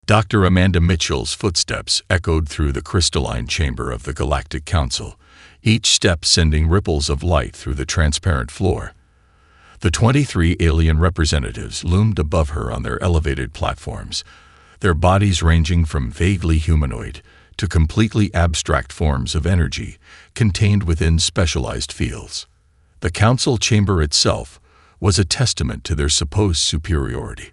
Dr. Amanda Mitchell's footsteps echoed through the crystalline chamber of the Galactic Council, each step sending ripples of light through the transparent floor. The 23 alien representatives loomed above her on their elevated platforms, their bodies ranging from vaguely humanoid to completely abstract forms of energy contained within specialized fields. The council chamber itself was a testament to their supposed superiority.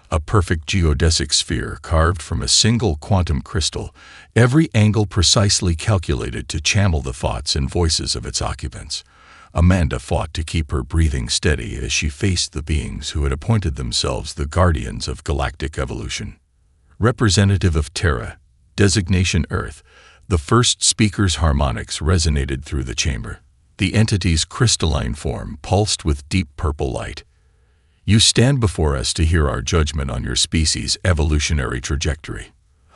A perfect geodesic sphere carved from a single quantum crystal, every angle precisely calculated to channel the thoughts and voices of its occupants. Amanda fought to keep her breathing steady as she faced the beings who had appointed themselves the guardians of galactic evolution. Representative of Terra, designation Earth, the first speaker's harmonics resonated through the chamber. The entity's crystalline form pulsed with deep purple light. You stand before us to hear our judgment on your species' evolutionary trajectory.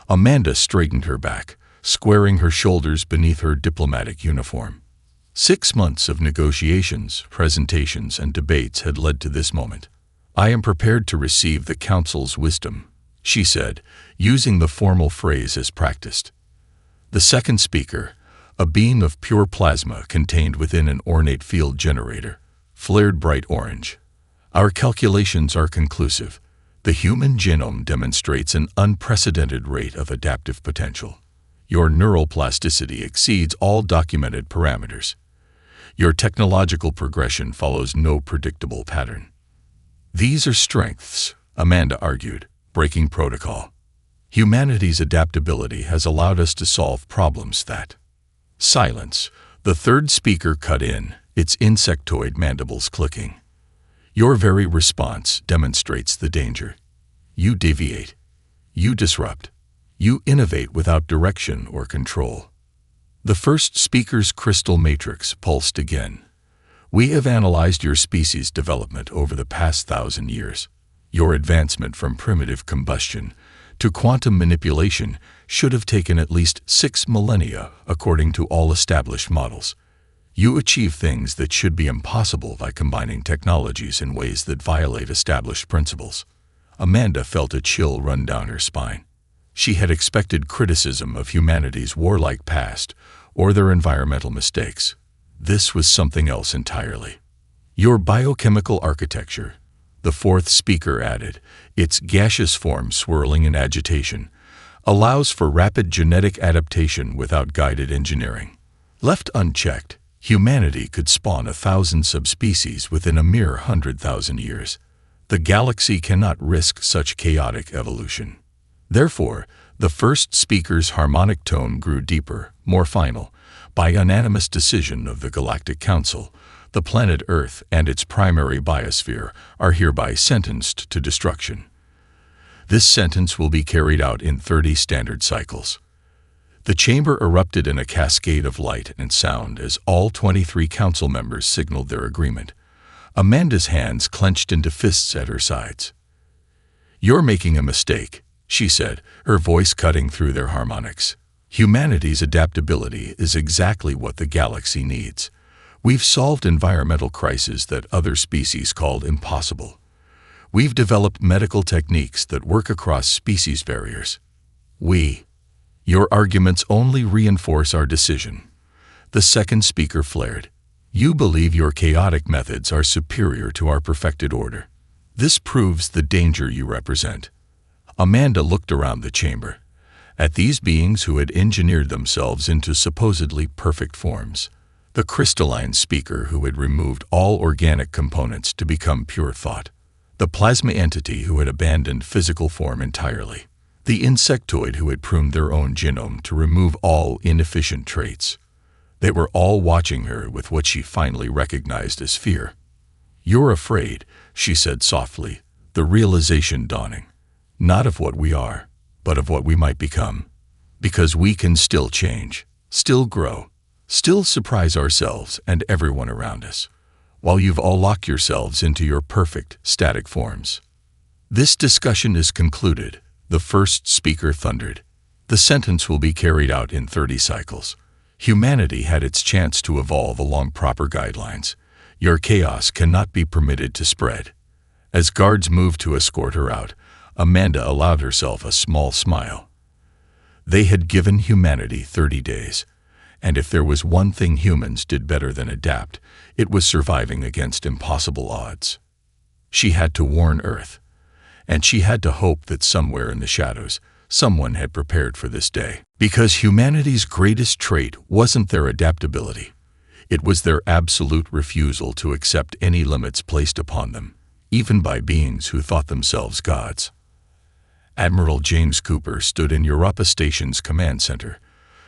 Amanda straightened her back, squaring her shoulders beneath her diplomatic uniform. 6 months of negotiations, presentations, and debates had led to this moment. I am prepared to receive the Council's wisdom, she said, using the formal phrase as practiced. The second speaker, a beam of pure plasma contained within an ornate field generator, flared bright orange. Our calculations are conclusive. The human genome demonstrates an unprecedented rate of adaptive potential. Your neural plasticity exceeds all documented parameters. Your technological progression follows no predictable pattern. These are strengths, Amanda argued, breaking protocol. Humanity's adaptability has allowed us to solve problems that... Silence. The third speaker cut in, its insectoid mandibles clicking. Your very response demonstrates the danger. You deviate. You disrupt. You innovate without direction or control. The first speaker's crystal matrix pulsed again. We have analyzed your species' development over the past 1,000 years. Your advancement from primitive combustion to quantum manipulation should have taken at least 6 millennia, according to all established models. You achieve things that should be impossible by combining technologies in ways that violate established principles. Amanda felt a chill run down her spine. She had expected criticism of humanity's warlike past or their environmental mistakes. This was something else entirely. Your biochemical architecture, the fourth speaker added, its gaseous form swirling in agitation, allows for rapid genetic adaptation without guided engineering. Left unchecked, humanity could spawn 1,000 subspecies within a mere 100,000 years. The galaxy cannot risk such chaotic evolution. Therefore, the first speaker's harmonic tone grew deeper, more final. By unanimous decision of the Galactic Council, the planet Earth and its primary biosphere are hereby sentenced to destruction. This sentence will be carried out in 30 standard cycles. The chamber erupted in a cascade of light and sound as all 23 council members signaled their agreement. Amanda's hands clenched into fists at her sides. "You're making a mistake," she said, her voice cutting through their harmonics. "Humanity's adaptability is exactly what the galaxy needs. We've solved environmental crises that other species called impossible. We've developed medical techniques that work across species barriers. Your arguments only reinforce our decision." The second speaker flared. "You believe your chaotic methods are superior to our perfected order. This proves the danger you represent." Amanda looked around the chamber, at these beings who had engineered themselves into supposedly perfect forms. The crystalline speaker who had removed all organic components to become pure thought. The plasma entity who had abandoned physical form entirely. The insectoid who had pruned their own genome to remove all inefficient traits. They were all watching her with what she finally recognized as fear. "You're afraid," she said softly, the realization dawning. "Not of what we are, but of what we might become. Because we can still change, still grow, still surprise ourselves and everyone around us, while you've all locked yourselves into your perfect, static forms." "This discussion is concluded," the first speaker thundered. "The sentence will be carried out in 30 cycles. Humanity had its chance to evolve along proper guidelines. Your chaos cannot be permitted to spread." As guards moved to escort her out, Amanda allowed herself a small smile. They had given humanity 30 days, and if there was one thing humans did better than adapt, it was surviving against impossible odds. She had to warn Earth, and she had to hope that somewhere in the shadows, someone had prepared for this day. Because humanity's greatest trait wasn't their adaptability. It was their absolute refusal to accept any limits placed upon them, even by beings who thought themselves gods. Admiral James Cooper stood in Europa Station's command center,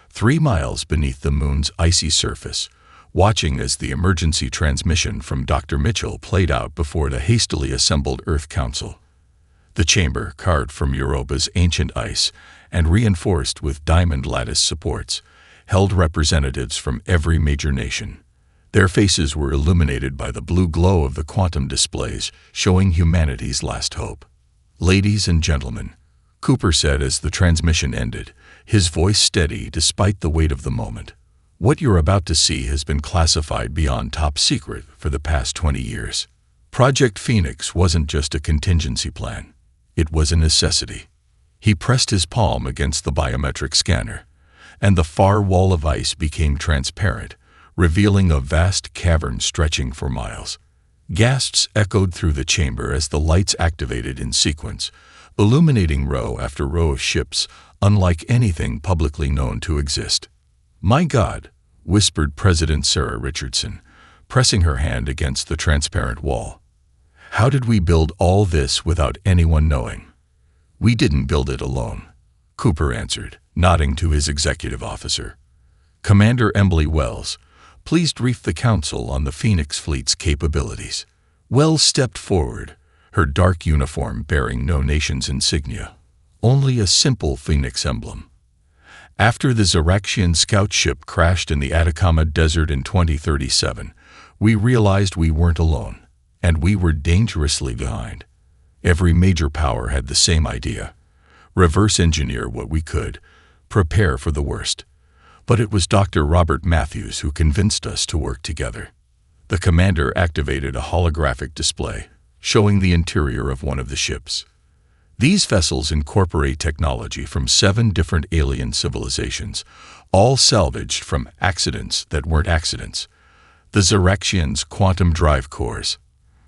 3 miles beneath the moon's icy surface, watching as the emergency transmission from Dr. Mitchell played out before the hastily assembled Earth Council. The chamber, carved from Europa's ancient ice and reinforced with diamond lattice supports, held representatives from every major nation. Their faces were illuminated by the blue glow of the quantum displays, showing humanity's last hope. "Ladies and gentlemen," Cooper said as the transmission ended, his voice steady despite the weight of the moment. "What you're about to see has been classified beyond top secret for the past 20 years. Project Phoenix wasn't just a contingency plan. It was a necessity." He pressed his palm against the biometric scanner, and the far wall of ice became transparent, revealing a vast cavern stretching for miles. Gasps echoed through the chamber as the lights activated in sequence, illuminating row after row of ships unlike anything publicly known to exist. "My God," whispered President Sarah Richardson, pressing her hand against the transparent wall. "How did we build all this without anyone knowing?" "We didn't build it alone," Cooper answered, nodding to his executive officer. "Commander Emily Wells, please brief the Council on the Phoenix Fleet's capabilities." Wells stepped forward, her dark uniform bearing no nation's insignia, only a simple Phoenix emblem. "After the Xeraxian scout ship crashed in the Atacama Desert in 2037, we realized we weren't alone, and we were dangerously behind. Every major power had the same idea: reverse engineer what we could, prepare for the worst. But it was Dr. Robert Matthews who convinced us to work together." The commander activated a holographic display, showing the interior of one of the ships. These vessels incorporate technology from 7 different alien civilizations, all salvaged from accidents that weren't accidents. The Xeraxians' quantum drive cores,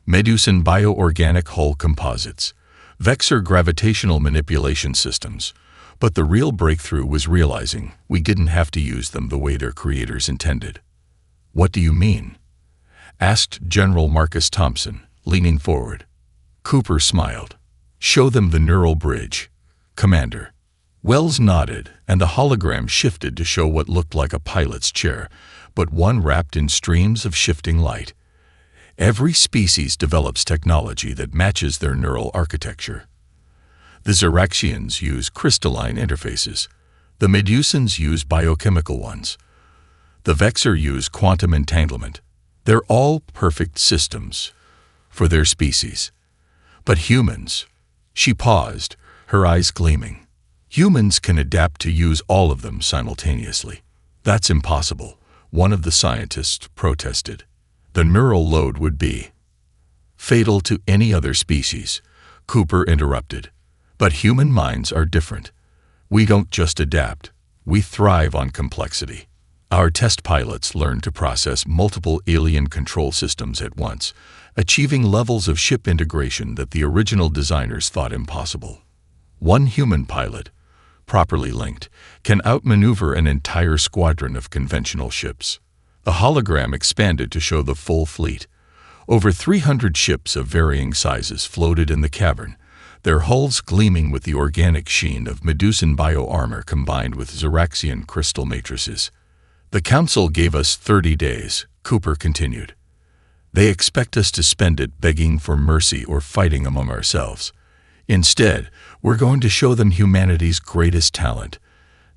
Medusan bioorganic hull composites, Vexor gravitational manipulation systems. But the real breakthrough was realizing we didn't have to use them the way their creators intended. "What do you mean?" asked General Marcus Thompson, leaning forward. Cooper smiled. "Show them the neural bridge, Commander." Wells nodded, and the hologram shifted to show what looked like a pilot's chair, but one wrapped in streams of shifting light. Every species develops technology that matches their neural architecture. The Xeraxians use crystalline interfaces. The Medusans use biochemical ones. The Vexor use quantum entanglement. They're all perfect systems for their species. But humans, she paused, her eyes gleaming. Humans can adapt to use all of them simultaneously. "That's impossible," one of the scientists protested. "The neural load would be fatal to any other species," Cooper interrupted. "But human minds are different. We don't just adapt, we thrive on complexity. Our test pilots learn to process multiple alien control systems at once, achieving levels of ship integration that the original designers thought impossible. One human pilot, properly linked, can outmaneuver an entire squadron of conventional ships." The hologram expanded to show the full fleet. Over 300 ships of varying sizes floated in the cavern, their hulls gleaming with the organic sheen of Medusan bioarmor combined with Xeraxian crystal matrices. "The Council gave us 30 days, Cooper continued. "They expect us to spend it begging for mercy or fighting among ourselves. Instead, we're going to show them humanity's greatest talent,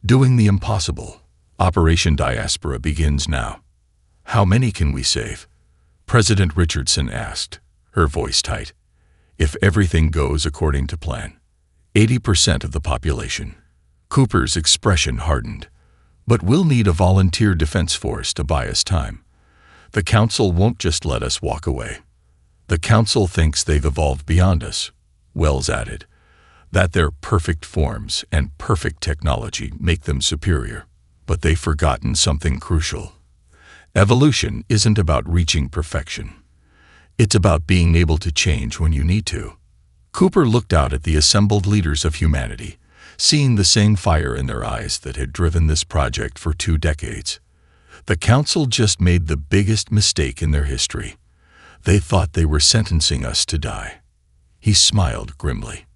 doing the impossible. Operation Diaspora begins now." "How many can we save?" President Richardson asked, her voice tight. "If everything goes according to plan, 80% of the population." Cooper's expression hardened. "But we'll need a volunteer defense force to buy us time. The Council won't just let us walk away." "The Council thinks they've evolved beyond us," Wells added. that their perfect forms and perfect technology make them superior. But they've forgotten something crucial. Evolution isn't about reaching perfection. It's about being able to change when you need to. Cooper looked out at the assembled leaders of humanity, seeing the same fire in their eyes that had driven this project for 2 decades. The Council just made the biggest mistake in their history. They thought they were sentencing us to die. He smiled grimly.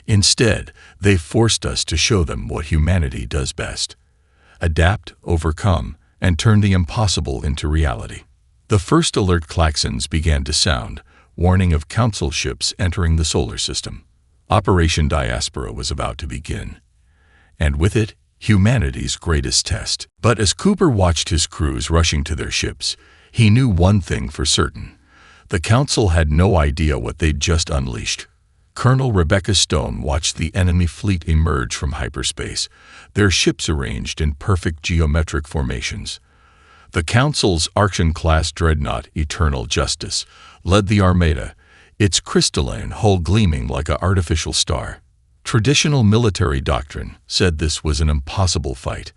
Instead, they forced us to show them what humanity does best: adapt, overcome, and turn the impossible into reality. The first alert klaxons began to sound, warning of Council ships entering the solar system. Operation Diaspora was about to begin, and with it, humanity's greatest test. But as Cooper watched his crews rushing to their ships, he knew one thing for certain. The Council had no idea what they'd just unleashed. Colonel Rebecca Stone watched the enemy fleet emerge from hyperspace, their ships arranged in perfect geometric formations. The Council's Archon-class dreadnought Eternal Justice led the Armada, its crystalline hull gleaming like an artificial star. Traditional military doctrine said this was an impossible fight.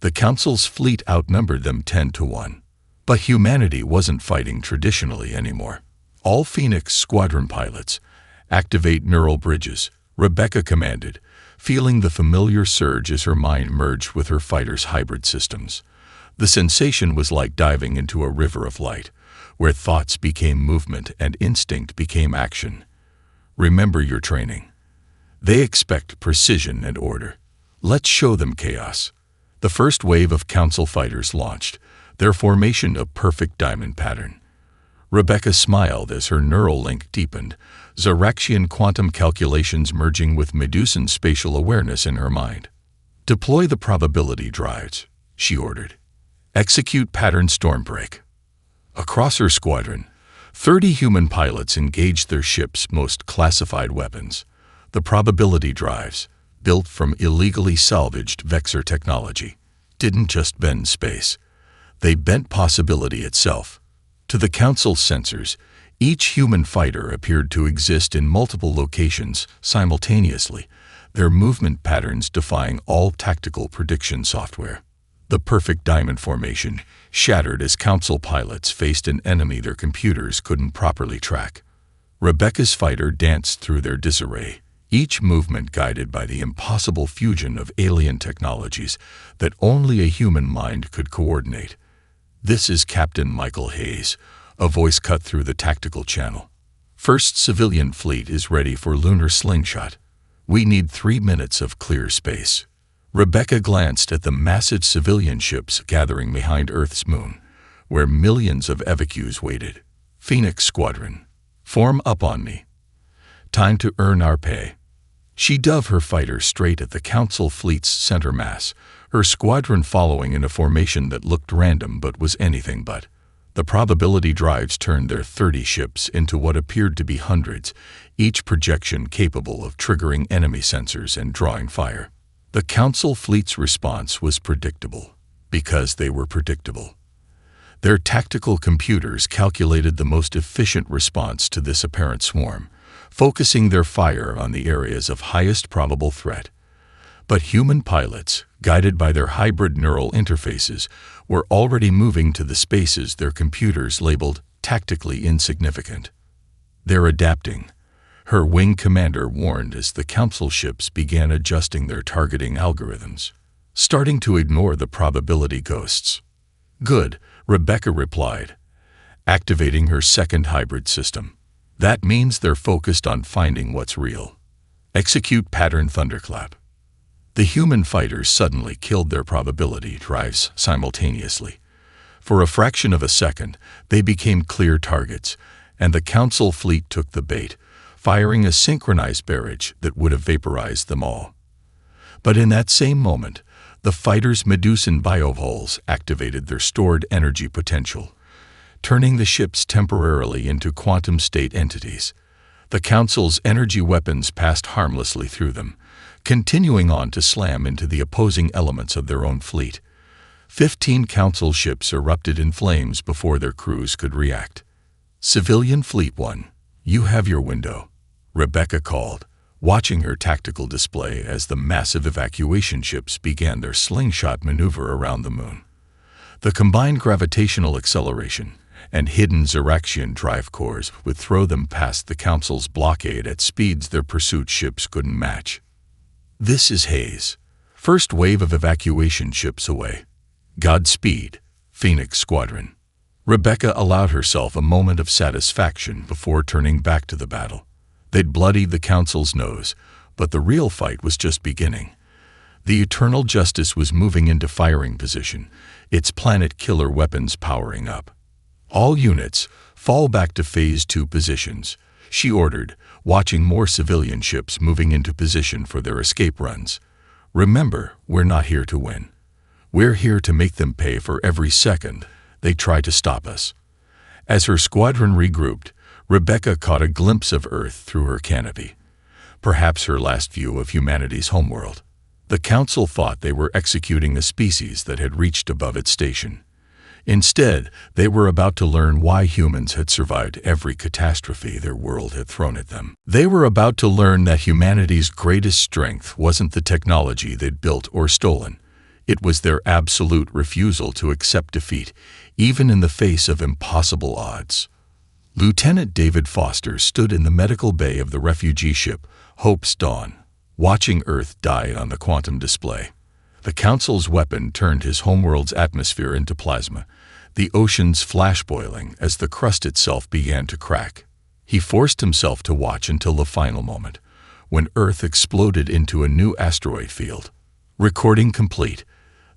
The Council's fleet outnumbered them 10-1. But humanity wasn't fighting traditionally anymore. All Phoenix Squadron pilots, activate neural bridges, Rebecca commanded, feeling the familiar surge as her mind merged with her fighters' hybrid systems. The sensation was like diving into a river of light, where thoughts became movement and instinct became action. Remember your training. They expect precision and order. Let's show them chaos. The first wave of Council fighters launched, their formation a perfect diamond pattern. Rebecca smiled as her neural link deepened, Zoraxian quantum calculations merging with Medusan spatial awareness in her mind. Deploy the probability drives, she ordered. Execute pattern Stormbreak. Across her squadron, 30 human pilots engaged their ship's most classified weapons, the probability drives, built from illegally salvaged Vexor technology, didn't just bend space. They bent possibility itself. To the Council's sensors, each human fighter appeared to exist in multiple locations simultaneously, their movement patterns defying all tactical prediction software. The perfect diamond formation shattered as Council pilots faced an enemy their computers couldn't properly track. Rebecca's fighter danced through their disarray, each movement guided by the impossible fusion of alien technologies that only a human mind could coordinate. "This is Captain Michael Hayes," a voice cut through the tactical channel. "First civilian fleet is ready for lunar slingshot. We need 3 minutes of clear space." Rebecca glanced at the massive civilian ships gathering behind Earth's moon, where millions of evacuees waited. "Phoenix Squadron, form up on me. Time to earn our pay." She dove her fighter straight at the Council fleet's center mass, her squadron following in a formation that looked random but was anything but. The probability drives turned their 30 ships into what appeared to be hundreds, each projection capable of triggering enemy sensors and drawing fire. The Council fleet's response was predictable, because they were predictable. Their tactical computers calculated the most efficient response to this apparent swarm, focusing their fire on the areas of highest probable threat. But human pilots, guided by their hybrid neural interfaces, were already moving to the spaces their computers labeled tactically insignificant. "They're adapting," her wing commander warned as the Council ships began adjusting their targeting algorithms, starting to ignore the probability ghosts. "Good," Rebecca replied, activating her second hybrid system. "That means they're focused on finding what's real. Execute pattern Thunderclap." The human fighters suddenly killed their probability drives simultaneously. For a fraction of a second, they became clear targets, and the Council fleet took the bait, firing a synchronized barrage that would have vaporized them all. But in that same moment, the fighters' Medusan bioholes activated their stored energy potential, turning the ships temporarily into quantum state entities. The Council's energy weapons passed harmlessly through them, continuing on to slam into the opposing elements of their own fleet. 15 Council ships erupted in flames before their crews could react. "Civilian Fleet 1, you have your window," Rebecca called, watching her tactical display as the massive evacuation ships began their slingshot maneuver around the moon. The combined gravitational acceleration and hidden Xeraxian drive cores would throw them past the Council's blockade at speeds their pursuit ships couldn't match. This is Hayes. First wave of evacuation ships away. Godspeed, Phoenix Squadron. Rebecca allowed herself a moment of satisfaction before turning back to the battle. They'd bloodied the Council's nose, but the real fight was just beginning. The Eternal Justice was moving into firing position, its planet-killer weapons powering up. All units, fall back to Phase 2 positions, she ordered, watching more civilian ships moving into position for their escape runs. Remember, we're not here to win. We're here to make them pay for every second they try to stop us. As her squadron regrouped, Rebecca caught a glimpse of Earth through her canopy. Perhaps her last view of humanity's homeworld. The Council thought they were executing a species that had reached above its station. Instead, they were about to learn why humans had survived every catastrophe their world had thrown at them. They were about to learn that humanity's greatest strength wasn't the technology they'd built or stolen. It was their absolute refusal to accept defeat, even in the face of impossible odds. Lieutenant David Foster stood in the medical bay of the refugee ship, Hope's Dawn, watching Earth die on the quantum display. The Council's weapon turned his homeworld's atmosphere into plasma, the oceans flash-boiling as the crust itself began to crack. He forced himself to watch until the final moment, when Earth exploded into a new asteroid field. Recording complete,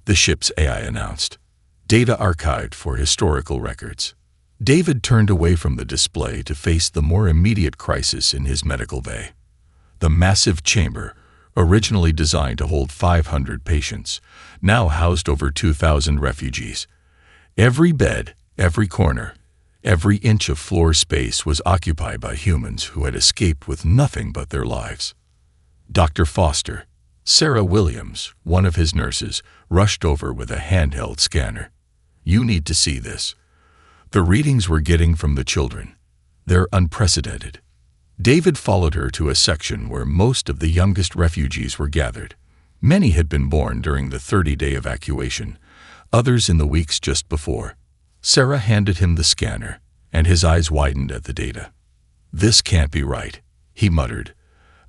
the ship's AI announced. Data archived for historical records. David turned away from the display to face the more immediate crisis in his medical bay. The massive chamber, originally designed to hold 500 patients, now housed over 2,000 refugees. Every bed, every corner, every inch of floor space was occupied by humans who had escaped with nothing but their lives. Dr. Foster, Sarah Williams, one of his nurses, rushed over with a handheld scanner. "You need to see this." The readings we're getting from the children, they're unprecedented. David followed her to a section where most of the youngest refugees were gathered. Many had been born during the 30-day evacuation, others in the weeks just before. Sarah handed him the scanner, and his eyes widened at the data. "This can't be right," he muttered,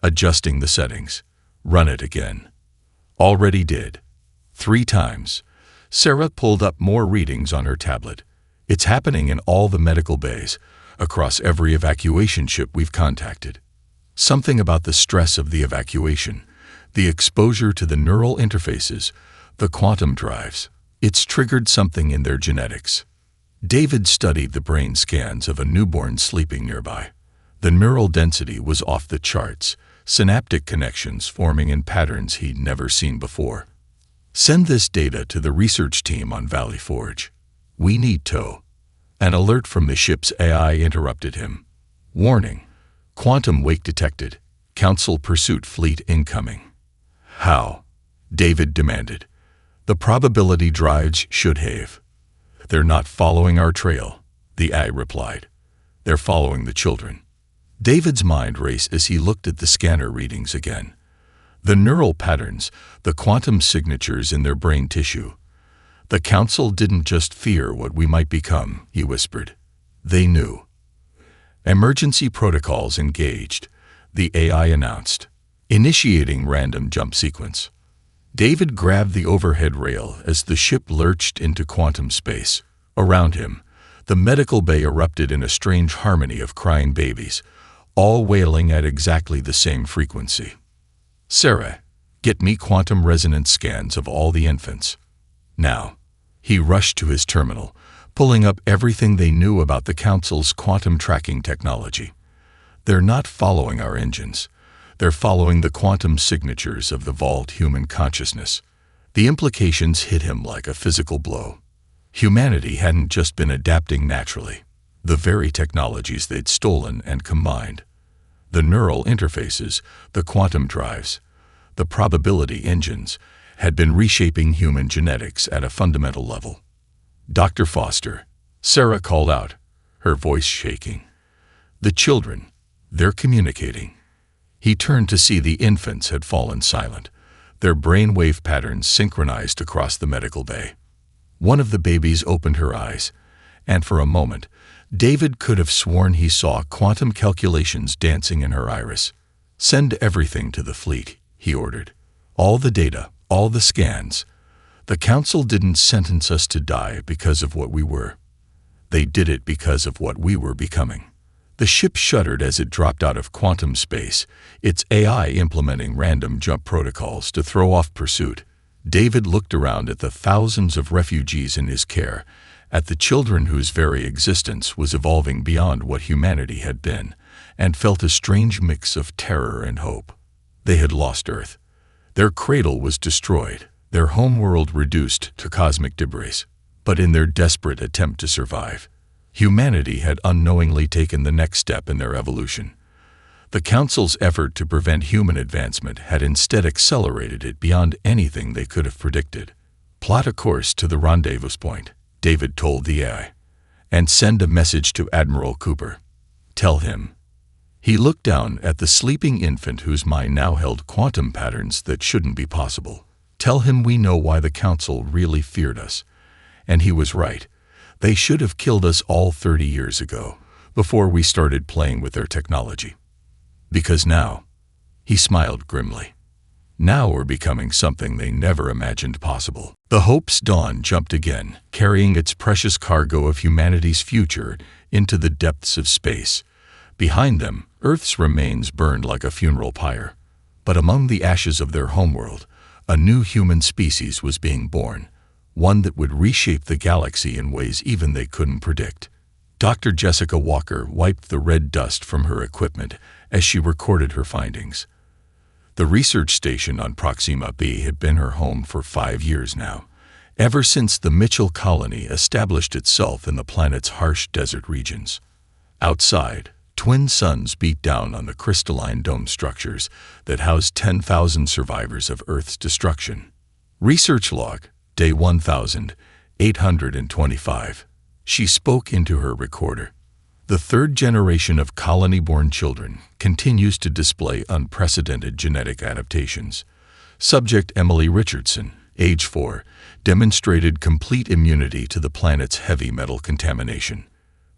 adjusting the settings. "Run it again." Already did. 3 times. Sarah pulled up more readings on her tablet. "It's happening in all the medical bays, across every evacuation ship we've contacted. Something about the stress of the evacuation, the exposure to the neural interfaces, the quantum drives. It's triggered something in their genetics." David studied the brain scans of a newborn sleeping nearby. The neural density was off the charts, synaptic connections forming in patterns he'd never seen before. "Send this data to the research team on Valley Forge. We need to." An alert from the ship's AI interrupted him. "Warning. Quantum wake detected. Council pursuit fleet incoming." "How?" David demanded. "The probability drives should have." "They're not following our trail," the AI replied. "They're following the children." David's mind raced as he looked at the scanner readings again. The neural patterns, the quantum signatures in their brain tissue. "The Council didn't just fear what we might become," he whispered. "They knew." "Emergency protocols engaged," the AI announced. "Initiating random jump sequence." David grabbed the overhead rail as the ship lurched into quantum space. Around him, the medical bay erupted in a strange harmony of crying babies, all wailing at exactly the same frequency. "Sarah, get me quantum resonance scans of all the infants. Now." He rushed to his terminal, pulling up everything they knew about the Council's quantum tracking technology. "They're not following our engines. They're following the quantum signatures of the vault human consciousness." The implications hit him like a physical blow. Humanity hadn't just been adapting naturally. The very technologies they'd stolen and combined. The neural interfaces, the quantum drives, the probability engines, had been reshaping human genetics at a fundamental level. "Dr. Foster," Sarah called out, her voice shaking. "The children, they're communicating." He turned to see the infants had fallen silent, their brainwave patterns synchronized across the medical bay. One of the babies opened her eyes, and for a moment, David could have sworn he saw quantum calculations dancing in her iris. "Send everything to the fleet," he ordered. "All the data, all the scans. The Council didn't sentence us to die because of what we were. They did it because of what we were becoming." The ship shuddered as it dropped out of quantum space, its AI implementing random jump protocols to throw off pursuit. David looked around at the thousands of refugees in his care, at the children whose very existence was evolving beyond what humanity had been, and felt a strange mix of terror and hope. They had lost Earth. Their cradle was destroyed, their homeworld reduced to cosmic debris. But in their desperate attempt to survive, humanity had unknowingly taken the next step in their evolution. The Council's effort to prevent human advancement had instead accelerated it beyond anything they could have predicted. "Plot a course to the rendezvous point," David told the AI, "and send a message to Admiral Cooper. Tell him." He looked down at the sleeping infant whose mind now held quantum patterns that shouldn't be possible. "Tell him we know why the Council really feared us. And he was right. They should have killed us all 30 years ago, before we started playing with their technology. Because now," he smiled grimly, "now we're becoming something they never imagined possible." The Hope's dawn jumped again, carrying its precious cargo of humanity's future into the depths of space. Behind them, Earth's remains burned like a funeral pyre. But among the ashes of their homeworld, a new human species was being born, one that would reshape the galaxy in ways even they couldn't predict. Dr. Jessica Walker wiped the red dust from her equipment as she recorded her findings. The research station on Proxima B had been her home for 5 years now, ever since the Mitchell colony established itself in the planet's harsh desert regions. Outside, twin suns beat down on the crystalline dome structures that housed 10,000 survivors of Earth's destruction. Research log, Day 1825. She spoke into her recorder. "The third generation of colony-born children continues to display unprecedented genetic adaptations. Subject Emily Richardson, age 4, demonstrated complete immunity to the planet's heavy metal contamination.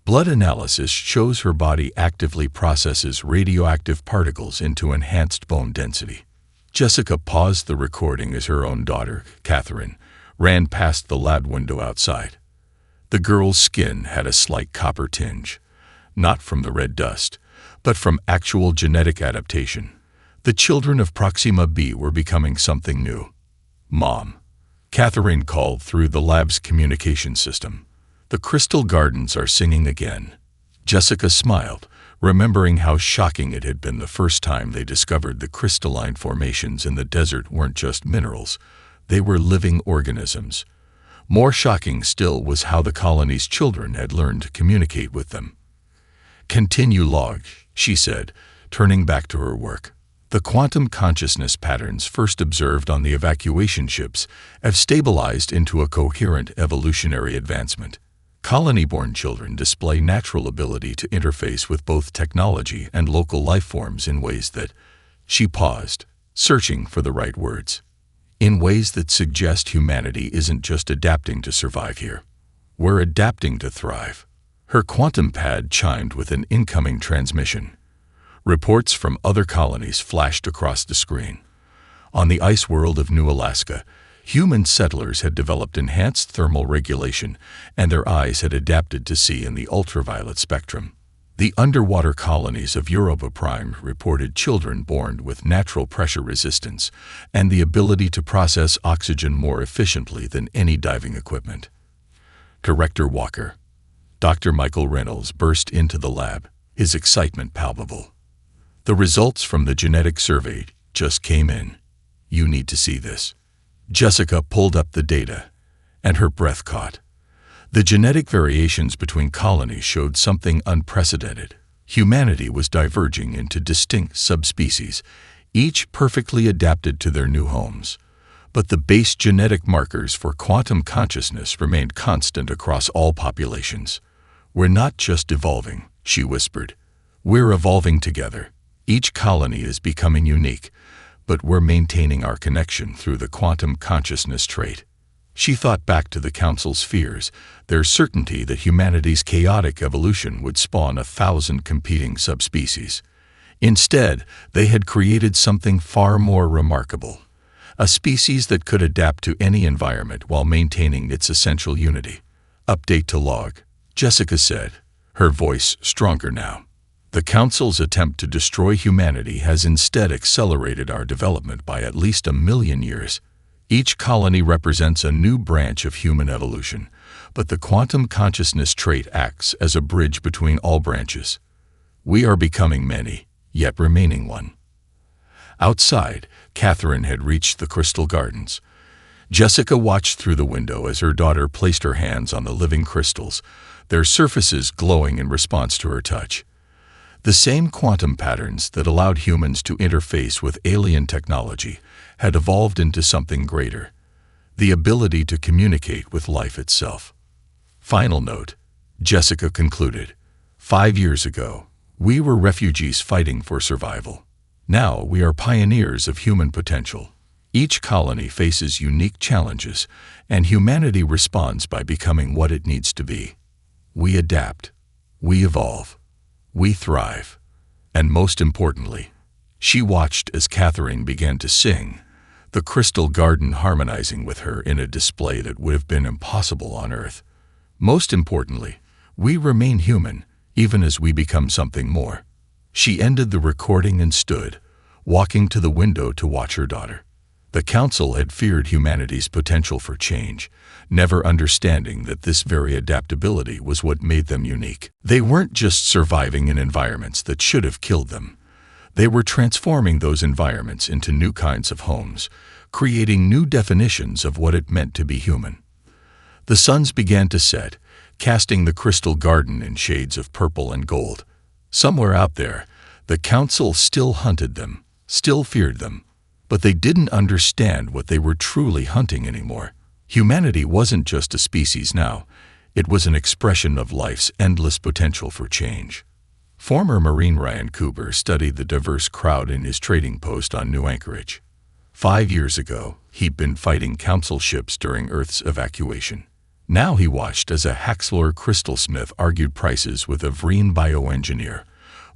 Blood analysis shows her body actively processes radioactive particles into enhanced bone density." Jessica paused the recording as her own daughter, Catherine, ran past the lab window outside. The girl's skin had a slight copper tinge, not from the red dust, but from actual genetic adaptation. The children of Proxima B were becoming something new. "Mom," Catherine called through the lab's communication system. "The crystal gardens are singing again." Jessica smiled, remembering how shocking it had been the first time they discovered the crystalline formations in the desert weren't just minerals. They were living organisms. More shocking still was how the colony's children had learned to communicate with them. "Continue log," she said, turning back to her work. "The quantum consciousness patterns first observed on the evacuation ships have stabilized into a coherent evolutionary advancement. Colony-born children display natural ability to interface with both technology and local life forms in ways that—" She paused, searching for the right words. "In ways that suggest humanity isn't just adapting to survive here. We're adapting to thrive." Her quantum pad chimed with an incoming transmission. Reports from other colonies flashed across the screen. On the ice world of New Alaska, human settlers had developed enhanced thermal regulation, and their eyes had adapted to see in the ultraviolet spectrum. The underwater colonies of Europa Prime reported children born with natural pressure resistance and the ability to process oxygen more efficiently than any diving equipment. Director Walker, Dr. Michael Reynolds burst into the lab, his excitement palpable. "The results from the genetic survey just came in. You need to see this." Jessica pulled up the data, and her breath caught. The genetic variations between colonies showed something unprecedented. Humanity was diverging into distinct subspecies, each perfectly adapted to their new homes. But the base genetic markers for quantum consciousness remained constant across all populations. "We're not just evolving," she whispered. "We're evolving together." Each colony is becoming unique, but we're maintaining our connection through the quantum consciousness trait. She thought back to the Council's fears, their certainty that humanity's chaotic evolution would spawn 1,000 competing subspecies. Instead, they had created something far more remarkable, a species that could adapt to any environment while maintaining its essential unity. Update to log, Jessica said, her voice stronger now. The Council's attempt to destroy humanity has instead accelerated our development by at least 1,000,000 years. Each colony represents a new branch of human evolution, but the quantum consciousness trait acts as a bridge between all branches. We are becoming many, yet remaining one. Outside, Catherine had reached the crystal gardens. Jessica watched through the window as her daughter placed her hands on the living crystals, their surfaces glowing in response to her touch. The same quantum patterns that allowed humans to interface with alien technology had evolved into something greater, the ability to communicate with life itself. Final note, Jessica concluded. 5 years ago, we were refugees fighting for survival. Now we are pioneers of human potential. Each colony faces unique challenges, and humanity responds by becoming what it needs to be. We adapt. We evolve. We thrive. And most importantly, she watched as Catherine began to sing, the crystal garden harmonizing with her in a display that would have been impossible on Earth. Most importantly, we remain human, even as we become something more. She ended the recording and stood, walking to the window to watch her daughter. The Council had feared humanity's potential for change, never understanding that this very adaptability was what made them unique. They weren't just surviving in environments that should have killed them. They were transforming those environments into new kinds of homes, creating new definitions of what it meant to be human. The suns began to set, casting the crystal garden in shades of purple and gold. Somewhere out there, the Council still hunted them, still feared them, but they didn't understand what they were truly hunting anymore. Humanity wasn't just a species now, it was an expression of life's endless potential for change. Former Marine Ryan Cooper studied the diverse crowd in his trading post on New Anchorage. 5 years ago, he'd been fighting Council ships during Earth's evacuation. Now he watched as a Haxlor crystalsmith argued prices with a Vreen bioengineer,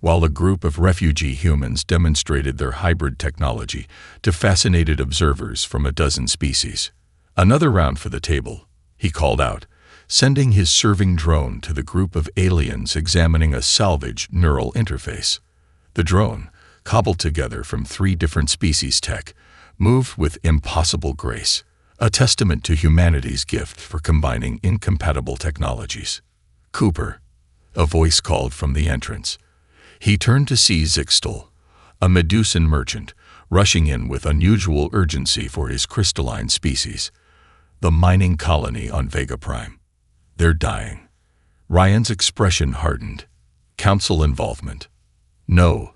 while a group of refugee humans demonstrated their hybrid technology to fascinated observers from a dozen species. "Another round for the table," he called out, sending his serving drone to the group of aliens examining a salvaged neural interface. The drone, cobbled together from 3 different species tech, moved with impossible grace, a testament to humanity's gift for combining incompatible technologies. "Cooper," a voice called from the entrance. He turned to see Zixtel, a Medusan merchant, rushing in with unusual urgency for his crystalline species, the mining colony on Vega Prime. "They're dying." Ryan's expression hardened. "Council involvement?" "No."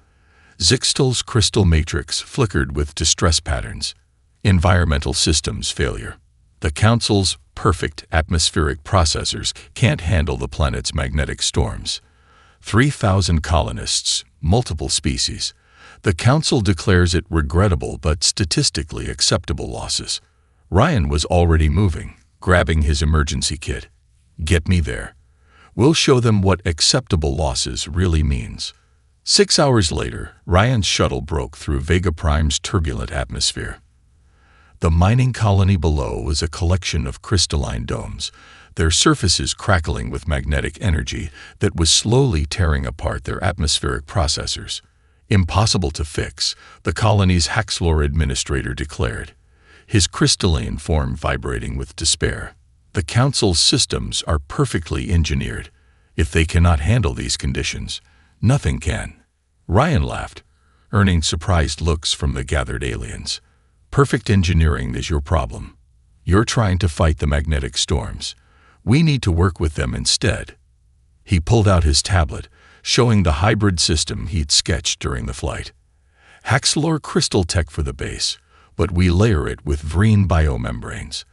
Zixtel's crystal matrix flickered with distress patterns. "Environmental systems failure. The Council's perfect atmospheric processors can't handle the planet's magnetic storms. 3,000 colonists, multiple species. The Council declares it regrettable but statistically acceptable losses." Ryan was already moving, grabbing his emergency kit. "Get me there. We'll show them what acceptable losses really means." 6 hours later, Ryan's shuttle broke through Vega Prime's turbulent atmosphere. The mining colony below was a collection of crystalline domes, their surfaces crackling with magnetic energy that was slowly tearing apart their atmospheric processors. "Impossible to fix," the colony's Haxlor administrator declared, his crystalline form vibrating with despair. "The Council's systems are perfectly engineered. If they cannot handle these conditions, nothing can." Ryan laughed, earning surprised looks from the gathered aliens. "Perfect engineering is your problem. You're trying to fight the magnetic storms. We need to work with them instead." He pulled out his tablet, showing the hybrid system he'd sketched during the flight. "Haxlor crystal tech for the base, but we layer it with Vreen biomembranes.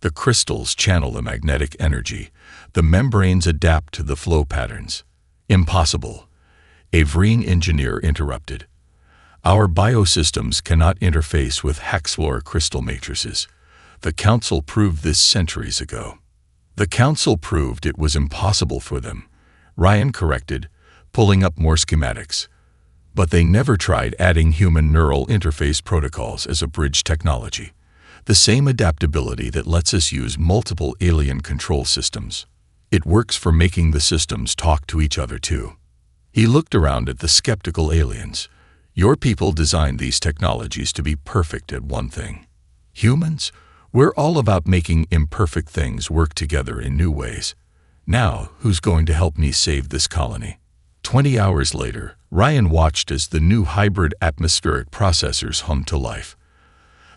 The crystals channel the magnetic energy. The membranes adapt to the flow patterns. Impossible. A Vreen engineer interrupted. Our biosystems cannot interface with Haxlor crystal matrices. The Council proved this centuries ago. The Council proved it was impossible for them, Ryan corrected, pulling up more schematics. But they never tried adding human neural interface protocols as a bridge technology, the same adaptability that lets us use multiple alien control systems. It works for making the systems talk to each other too. He looked around at the skeptical aliens. Your people designed these technologies to be perfect at one thing. Humans, we're all about making imperfect things work together in new ways. Now, who's going to help me save this colony? 20 hours later, Ryan watched as the new hybrid atmospheric processors hummed to life.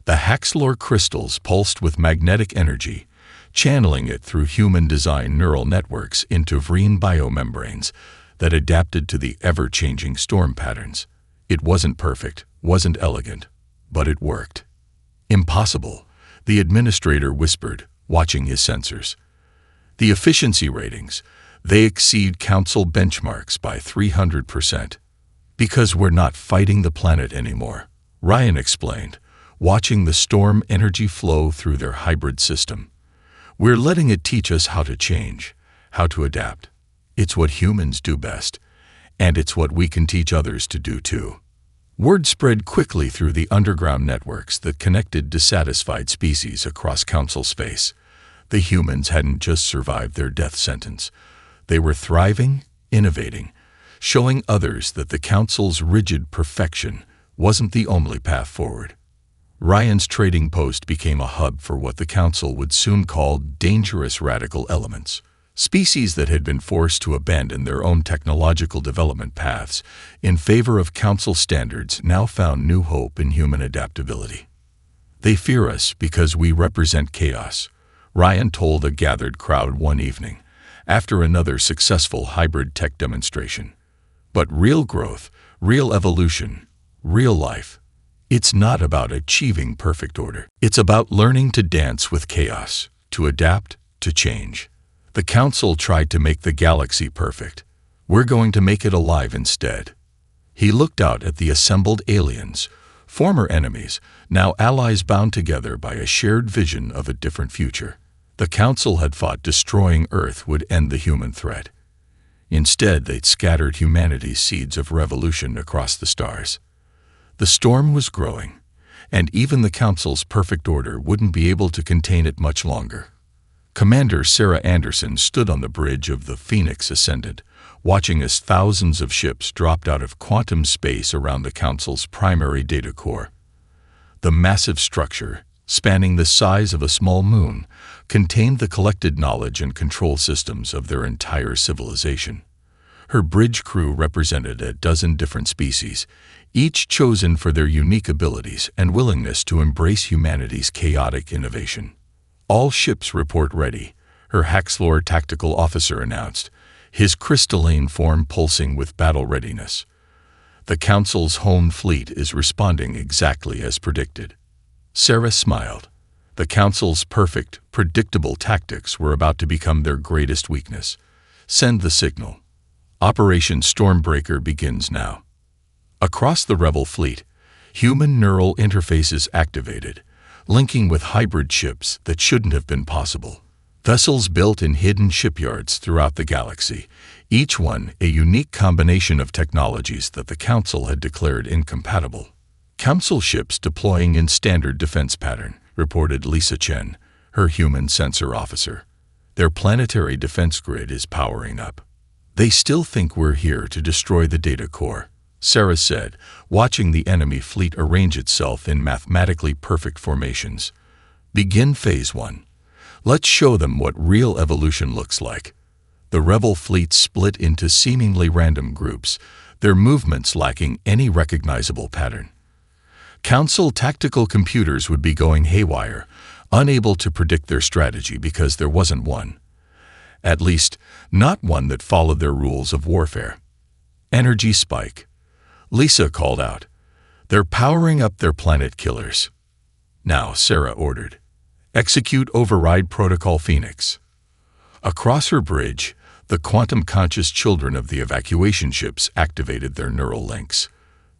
The Haxlor crystals pulsed with magnetic energy, channeling it through human-designed neural networks into Vreen biomembranes that adapted to the ever-changing storm patterns. It wasn't perfect, wasn't elegant, but it worked. Impossible, the administrator whispered, watching his sensors. The efficiency ratings, they exceed Council benchmarks by 300%. Because we're not fighting the planet anymore, Ryan explained, watching the storm energy flow through their hybrid system. We're letting it teach us how to change, how to adapt. It's what humans do best, and it's what we can teach others to do too. Word spread quickly through the underground networks that connected dissatisfied species across Council space. The humans hadn't just survived their death sentence. They were thriving, innovating, showing others that the Council's rigid perfection wasn't the only path forward. Ryan's trading post became a hub for what the Council would soon call dangerous radical elements. Species that had been forced to abandon their own technological development paths in favor of Council standards now found new hope in human adaptability. They fear us because we represent chaos, Ryan told a gathered crowd one evening, after another successful hybrid tech demonstration. But real growth, real evolution, real life, it's not about achieving perfect order. It's about learning to dance with chaos, to adapt, to change. The Council tried to make the galaxy perfect. We're going to make it alive instead. He looked out at the assembled aliens, former enemies, now allies bound together by a shared vision of a different future. The Council had thought destroying Earth would end the human threat. Instead, they'd scattered humanity's seeds of revolution across the stars. The storm was growing, and even the Council's perfect order wouldn't be able to contain it much longer. Commander Sarah Anderson stood on the bridge of the Phoenix Ascendant, watching as thousands of ships dropped out of quantum space around the Council's primary data core. The massive structure, spanning the size of a small moon, contained the collected knowledge and control systems of their entire civilization. Her bridge crew represented a dozen different species, each chosen for their unique abilities and willingness to embrace humanity's chaotic innovation. All ships report ready, her Haxlor tactical officer announced, his crystalline form pulsing with battle readiness. The Council's home fleet is responding exactly as predicted. Sarah smiled. The Council's perfect, predictable tactics were about to become their greatest weakness. Send the signal. Operation Stormbreaker begins now. Across the Rebel fleet, human neural interfaces activated, linking with hybrid ships that shouldn't have been possible. Vessels built in hidden shipyards throughout the galaxy, each one a unique combination of technologies that the Council had declared incompatible. Council ships deploying in standard defense pattern, reported Lisa Chen, her human sensor officer. Their planetary defense grid is powering up. They still think we're here to destroy the data core, Sarah said, watching the enemy fleet arrange itself in mathematically perfect formations. Begin Phase 1. Let's show them what real evolution looks like. The Rebel fleet split into seemingly random groups, their movements lacking any recognizable pattern. Council tactical computers would be going haywire, unable to predict their strategy because there wasn't one. At least, not one that followed their rules of warfare. Energy spike. Lisa called out. They're powering up their planet killers. Now, Sarah ordered. Execute Override Protocol Phoenix. Across her bridge, The quantum-conscious children of the evacuation ships activated their neural links.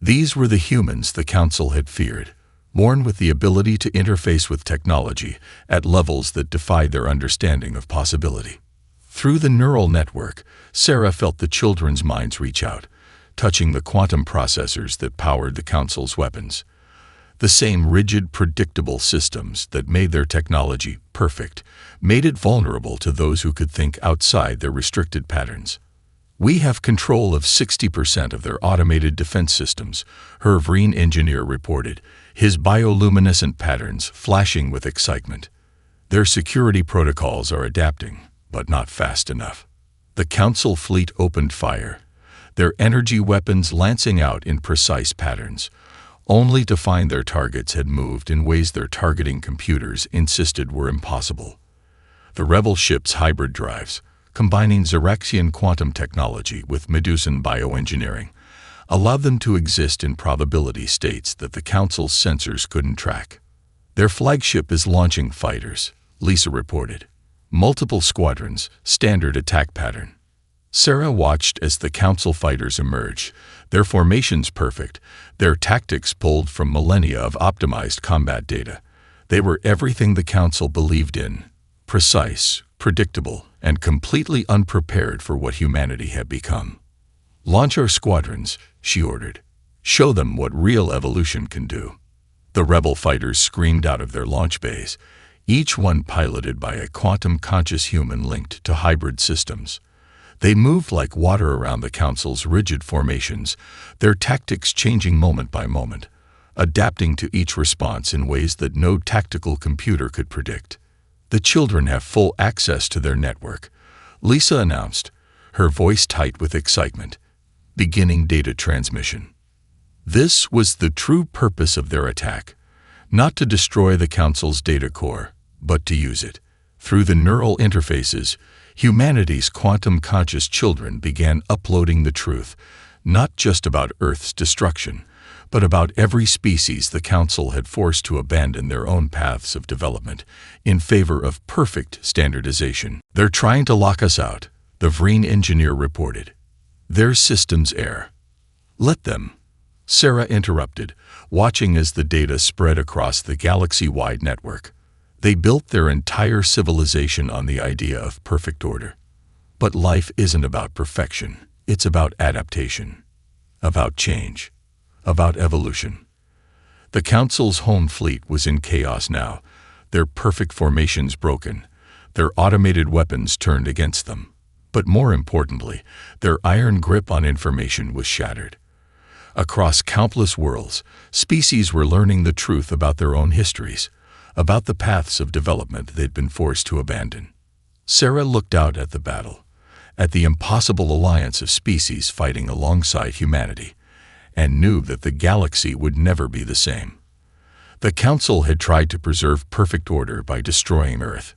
These were the humans the Council had feared, born with the ability to interface with technology at levels that defied their understanding of possibility. Through the neural network, Sarah felt the children's minds reach out, touching the quantum processors that powered the Council's weapons. The same rigid, predictable systems that made their technology perfect made it vulnerable to those who could think outside their restricted patterns. "We have control of 60% of their automated defense systems," her Vreen engineer reported, his bioluminescent patterns flashing with excitement. "Their security protocols are adapting, but not fast enough." The Council fleet opened fire, their energy weapons lancing out in precise patterns, only to find their targets had moved in ways their targeting computers insisted were impossible. The rebel ship's hybrid drives, combining Xeraxian quantum technology with Medusan bioengineering, allowed them to exist in probability states that the Council's sensors couldn't track. "Their flagship is launching fighters," Lisa reported. "Multiple squadrons, standard attack pattern." Sarah watched as the Council fighters emerged, their formations perfect, their tactics pulled from millennia of optimized combat data. They were everything the Council believed in: precise, predictable, and completely unprepared for what humanity had become. "Launch our squadrons," she ordered. "Show them what real evolution can do." The rebel fighters screamed out of their launch bays, each one piloted by a quantum-conscious human linked to hybrid systems. They moved like water around the Council's rigid formations, their tactics changing moment by moment, adapting to each response in ways that no tactical computer could predict. "The children have full access to their network," Lisa announced, her voice tight with excitement. "Beginning data transmission." This was the true purpose of their attack, not to destroy the Council's data core, but to use it. Through the neural interfaces, humanity's quantum-conscious children began uploading the truth, not just about Earth's destruction, but about every species the Council had forced to abandon their own paths of development in favor of perfect standardization. "They're trying to lock us out," the Vreen engineer reported. "Their systems err." "Let them," Sarah interrupted, watching as the data spread across the galaxy-wide network. "They built their entire civilization on the idea of perfect order. But life isn't about perfection. It's about adaptation, about change, about evolution." The Council's home fleet was in chaos now, their perfect formations broken, their automated weapons turned against them. But more importantly, their iron grip on information was shattered. Across countless worlds, species were learning the truth about their own histories, about the paths of development they'd been forced to abandon. Sarah looked out at the battle, at the impossible alliance of species fighting alongside humanity, and knew that the galaxy would never be the same. The Council had tried to preserve perfect order by destroying Earth.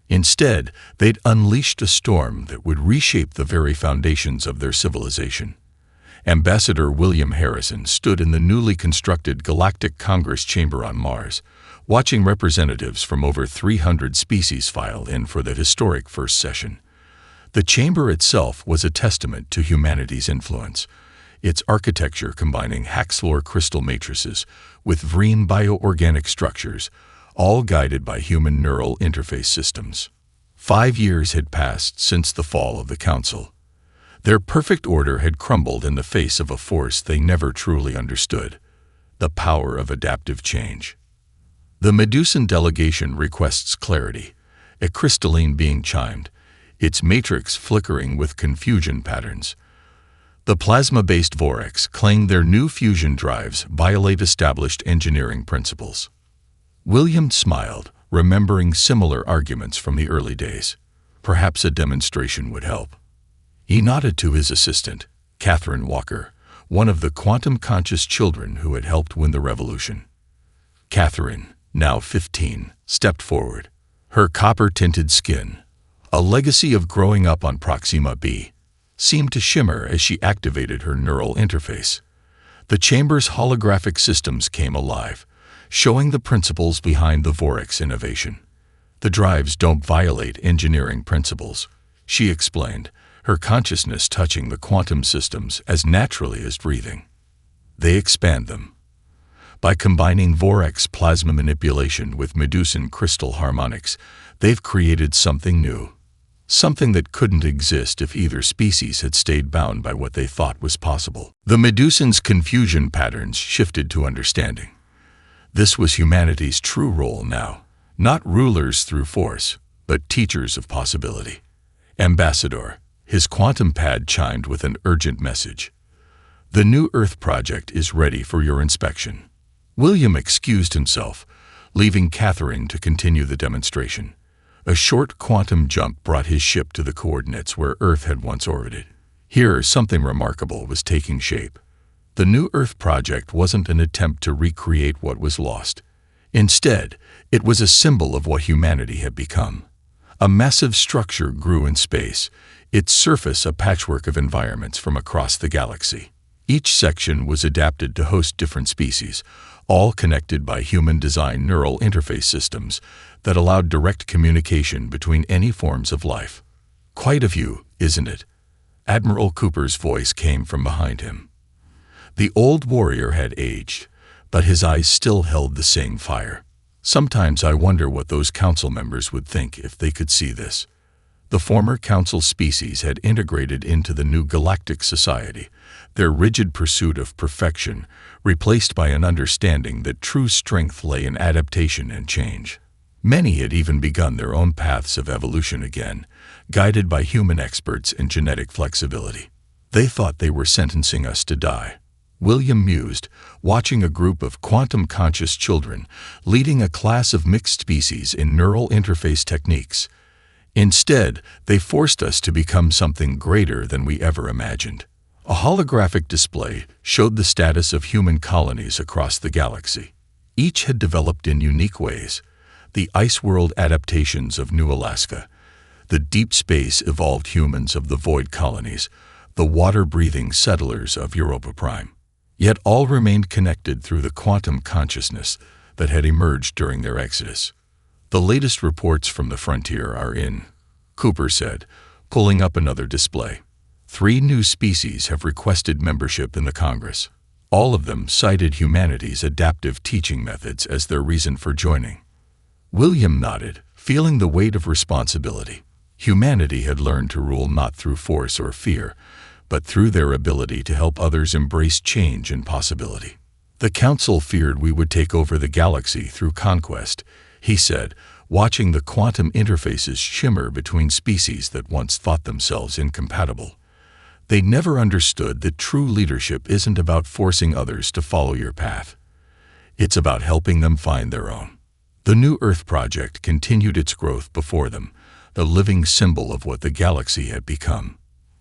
Instead, they'd unleashed a storm that would reshape the very foundations of their civilization. Ambassador William Harrison stood in the newly constructed Galactic Congress chamber on Mars, watching representatives from over 300 species file in for the historic first session. The chamber itself was a testament to humanity's influence, its architecture combining Haxlor crystal matrices with Vreen bioorganic structures, all guided by human neural interface systems. 5 years had passed since the fall of the Council. Their perfect order had crumbled in the face of a force they never truly understood: the power of adaptive change. The Medusan delegation requests clarity, a crystalline being chimed, its matrix flickering with confusion patterns. The plasma-based Orcs claim their new fusion drives violate established engineering principles. William smiled, remembering similar arguments from the early days. Perhaps a demonstration would help. He nodded to his assistant, Catherine Walker, one of the quantum-conscious children who had helped win the revolution. Catherine, now 15, stepped forward. Her copper-tinted skin, a legacy of growing up on Proxima b, seemed to shimmer as she activated her neural interface. The chamber's holographic systems came alive, showing the principles behind the Orcs innovation. "The drives don't violate engineering principles," she explained, her consciousness touching the quantum systems as naturally as breathing. They expand them. By combining Vorx plasma manipulation with Medusan crystal harmonics, they've created something new. Something that couldn't exist if either species had stayed bound by what they thought was possible. The Medusan's confusion patterns shifted to understanding. This was humanity's true role now, not rulers through force, but teachers of possibility. Ambassador, his quantum pad chimed with an urgent message. The New Earth project is ready for your inspection. William excused himself, leaving Catherine to continue the demonstration. A short quantum jump brought his ship to the coordinates where Earth had once orbited. Here, something remarkable was taking shape. The New Earth project wasn't an attempt to recreate what was lost. Instead, it was a symbol of what humanity had become. A massive structure grew in space, its surface a patchwork of environments from across the galaxy. Each section was adapted to host different species, all connected by human-designed neural interface systems that allowed direct communication between any forms of life. Quite a view, isn't it? Admiral Cooper's voice came from behind him. The old warrior had aged, but his eyes still held the same fire. Sometimes I wonder what those council members would think if they could see this. The former council species had integrated into the new Galactic society, their rigid pursuit of perfection replaced by an understanding that true strength lay in adaptation and change. Many had even begun their own paths of evolution again, guided by human experts in genetic flexibility. They thought they were sentencing us to die. William mused, watching a group of quantum-conscious children leading a class of mixed species in neural interface techniques. Instead, they forced us to become something greater than we ever imagined. A holographic display showed the status of human colonies across the galaxy. Each had developed in unique ways. The ice world adaptations of New Alaska, the deep space evolved humans of the void colonies, the water-breathing settlers of Europa Prime. Yet all remained connected through the quantum consciousness that had emerged during their exodus. The latest reports from the frontier are in, Cooper said, pulling up another display. 3 new species have requested membership in the Congress. All of them cited humanity's adaptive teaching methods as their reason for joining. William nodded, feeling the weight of responsibility. Humanity had learned to rule not through force or fear, but through their ability to help others embrace change and possibility. The Council feared we would take over the galaxy through conquest, he said, watching the quantum interfaces shimmer between species that once thought themselves incompatible. They never understood that true leadership isn't about forcing others to follow your path. It's about helping them find their own. The New Earth project continued its growth before them, the living symbol of what the galaxy had become.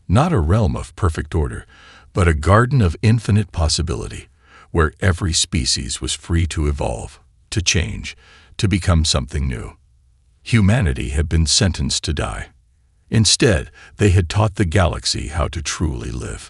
Not a realm of perfect order, but a garden of infinite possibility, where every species was free to evolve, to change, to become something new. Humanity had been sentenced to die. Instead, they had taught the galaxy how to truly live.